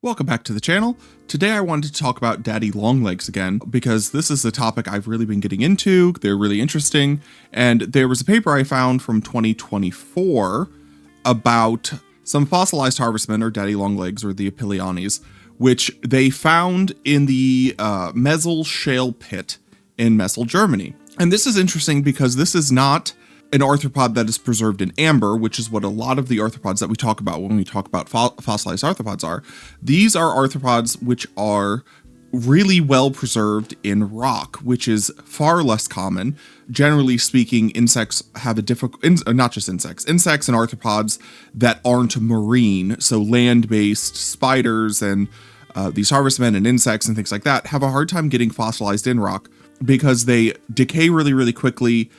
Welcome back to the channel. Today I wanted to talk about daddy longlegs again because this is a topic I've really been getting into. They're really interesting, and there was a paper I found from 2024 about some fossilized harvestmen, or daddy longlegs, or the Opiliones, which they found in the Messel shale pit in Messel, Germany. And this is interesting because this is not an arthropod that is preserved in amber, which is what a lot of the arthropods that we talk about when we talk about fossilized arthropods are. These are arthropods which are really well preserved in rock, which is far less common. Generally speaking, insects have a not just insects and arthropods that aren't marine, so land-based spiders and these harvestmen and insects and things like that have a hard time getting fossilized in rock because they decay really, really quickly.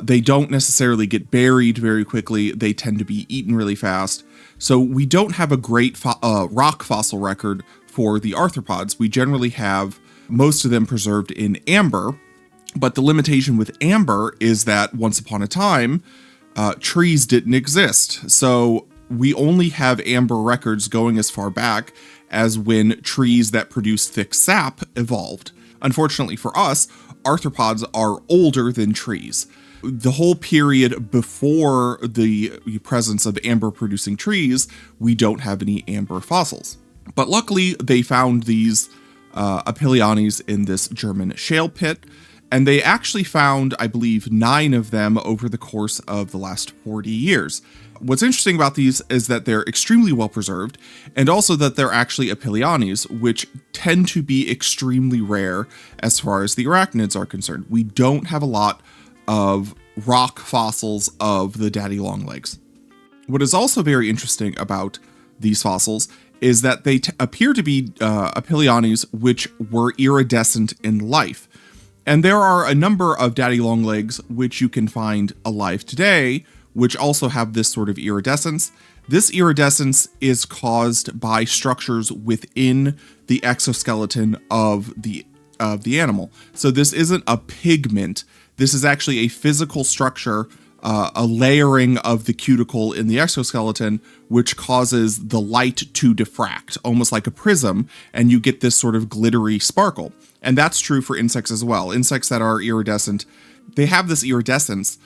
They don't necessarily get buried very quickly. They tend to be eaten really fast. So we don't have a great rock fossil record for the arthropods. We generally have most of them preserved in amber, but the limitation with amber is that once upon a time, trees didn't exist. So we only have amber records going as far back as when trees that produce thick sap evolved. Unfortunately for us, arthropods are older than trees. The whole period before the presence of amber producing trees, we don't have any amber fossils. But luckily they found these Opiliones in this German shale pit, and they actually found, I believe, 9 of them over the course of the last 40 years. What's interesting about these is that they're extremely well preserved, and also that they're actually Opiliones, which tend to be extremely rare as far as the arachnids are concerned. We don't have a lot of rock fossils of the daddy longlegs. What is also very interesting about these fossils is that they appear to be Opiliones which were iridescent in life. And there are a number of daddy longlegs which you can find alive today, which also have this sort of iridescence. This iridescence is caused by structures within the exoskeleton of the animal. So this isn't a pigment. This is actually a physical structure, a layering of the cuticle in the exoskeleton, which causes the light to diffract, almost like a prism, and you get this sort of glittery sparkle. And that's true for insects as well. Insects that are iridescent, they have this iridescence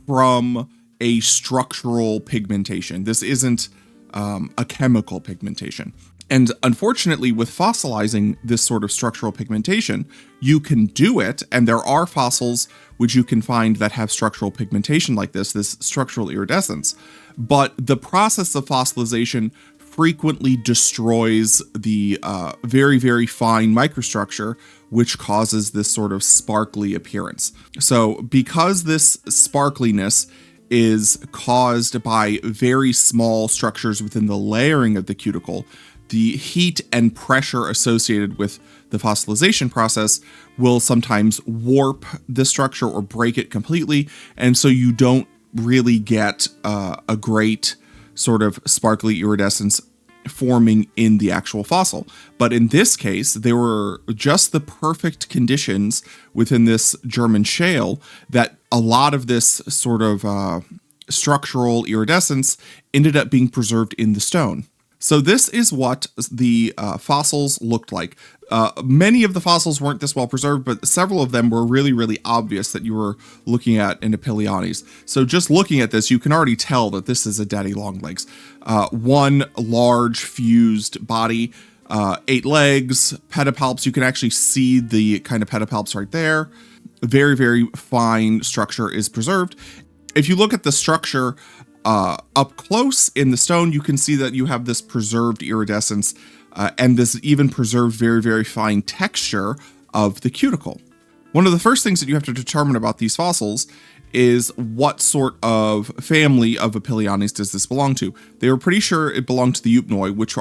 from a structural pigmentation. This isn't a chemical pigmentation. And unfortunately, with fossilizing this sort of structural pigmentation, you can do it, and there are fossils which you can find that have structural pigmentation like this structural iridescence. But the process of fossilization frequently destroys the very, very fine microstructure, which causes this sort of sparkly appearance. So because this sparkliness is caused by very small structures within the layering of the cuticle, the heat and pressure associated with the fossilization process will sometimes warp the structure or break it completely, and so you don't really get a great sort of sparkly iridescence forming in the actual fossil. But in this case, there were just the perfect conditions within this German shale that a lot of this sort of structural iridescence ended up being preserved in the stone. So this is what the fossils looked like. Many of the fossils weren't this well preserved, but several of them were really, really obvious that you were looking at an Opiliones. So just looking at this, you can already tell that this is a daddy longlegs. One large fused body, 8 legs, pedipalps. You can actually see the kind of pedipalps right there. Very, very fine structure is preserved. If you look at the structure up close in the stone, you can see that you have this preserved iridescence and this even preserved very, very fine texture of the cuticle. One of the first things that you have to determine about these fossils is what sort of family of Opiliones does this belong to. They were pretty sure it belonged to the Eupnoi, which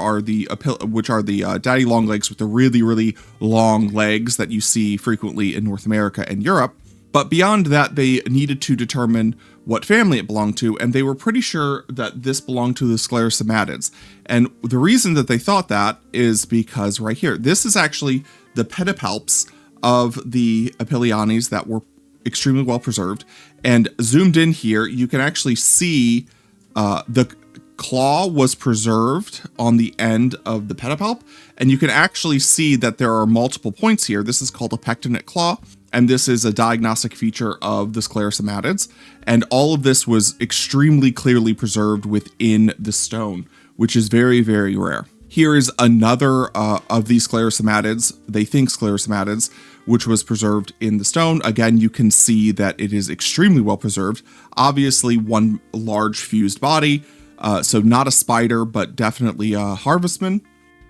are the daddy longlegs with the really, really long legs that you see frequently in North America and Europe. But beyond that, they needed to determine what family it belonged to, and they were pretty sure that this belonged to the Sclerosomatids. And the reason that they thought that is because right here, this is actually the pedipalps of the Opiliones that were extremely well preserved. And zoomed in here, you can actually see the claw was preserved on the end of the pedipalp, and you can actually see that there are multiple points here. This is called a pectinate claw, and this is a diagnostic feature of the Sclerosomatids, and all of this was extremely clearly preserved within the stone, which is very, very rare. Here is another of these Sclerosomatids, they think Sclerosomatids, which was preserved in the stone. Again, you can see that it is extremely well preserved. Obviously, one large fused body, so not a spider, but definitely a harvestman.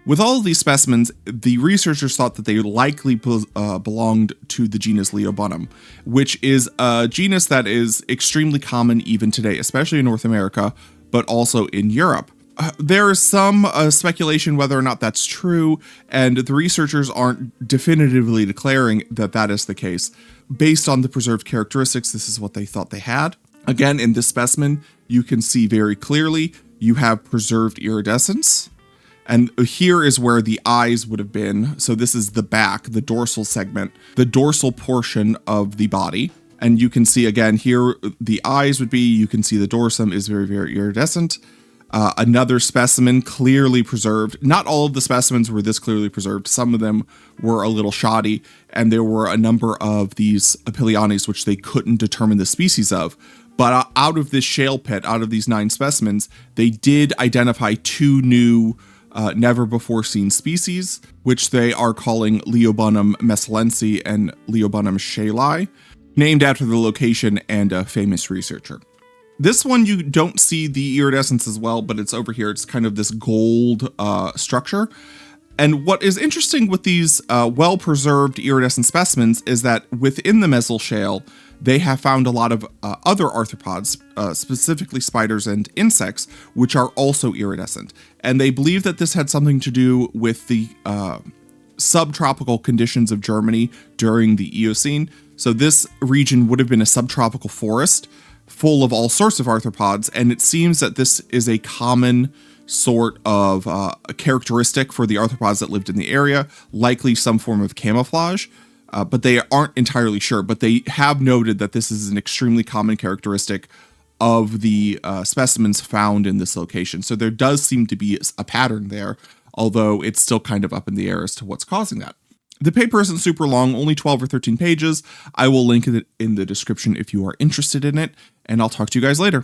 With all of these specimens, the researchers thought that they likely belonged to the genus Leobunum, which is a genus that is extremely common even today, especially in North America, but also in Europe. There is some speculation whether or not that's true, and the researchers aren't definitively declaring that that is the case. Based on the preserved characteristics, this is what they thought they had. Again, in this specimen, you can see very clearly you have preserved iridescence, and here is where the eyes would have been. So this is the back, the dorsal segment, the dorsal portion of the body. And you can see again here, the eyes would be, you can see the dorsum is very, very iridescent. Another specimen clearly preserved. Not all of the specimens were this clearly preserved. Some of them were a little shoddy, and there were a number of these Opiliones which they couldn't determine the species of. But out of this shale pit, out of these 9 specimens, they did identify 2 new never before seen species, which they are calling Leobunum messelense and Leobunum shaleae, named after the location and a famous researcher. This one, you don't see the iridescence as well, but it's over here. It's kind of this gold structure. And what is interesting with these well-preserved iridescent specimens is that within the Messel shale, they have found a lot of other arthropods, specifically spiders and insects, which are also iridescent. And they believe that this had something to do with the subtropical conditions of Germany during the Eocene. So this region would have been a subtropical forest full of all sorts of arthropods, and it seems that this is a common sort of a characteristic for the arthropods that lived in the area, likely some form of camouflage, but they aren't entirely sure. But they have noted that this is an extremely common characteristic of the specimens found in this location. So there does seem to be a pattern there, although it's still kind of up in the air as to what's causing that. The paper isn't super long, only 12 or 13 pages. I will link it in the description if you are interested in it, and I'll talk to you guys later.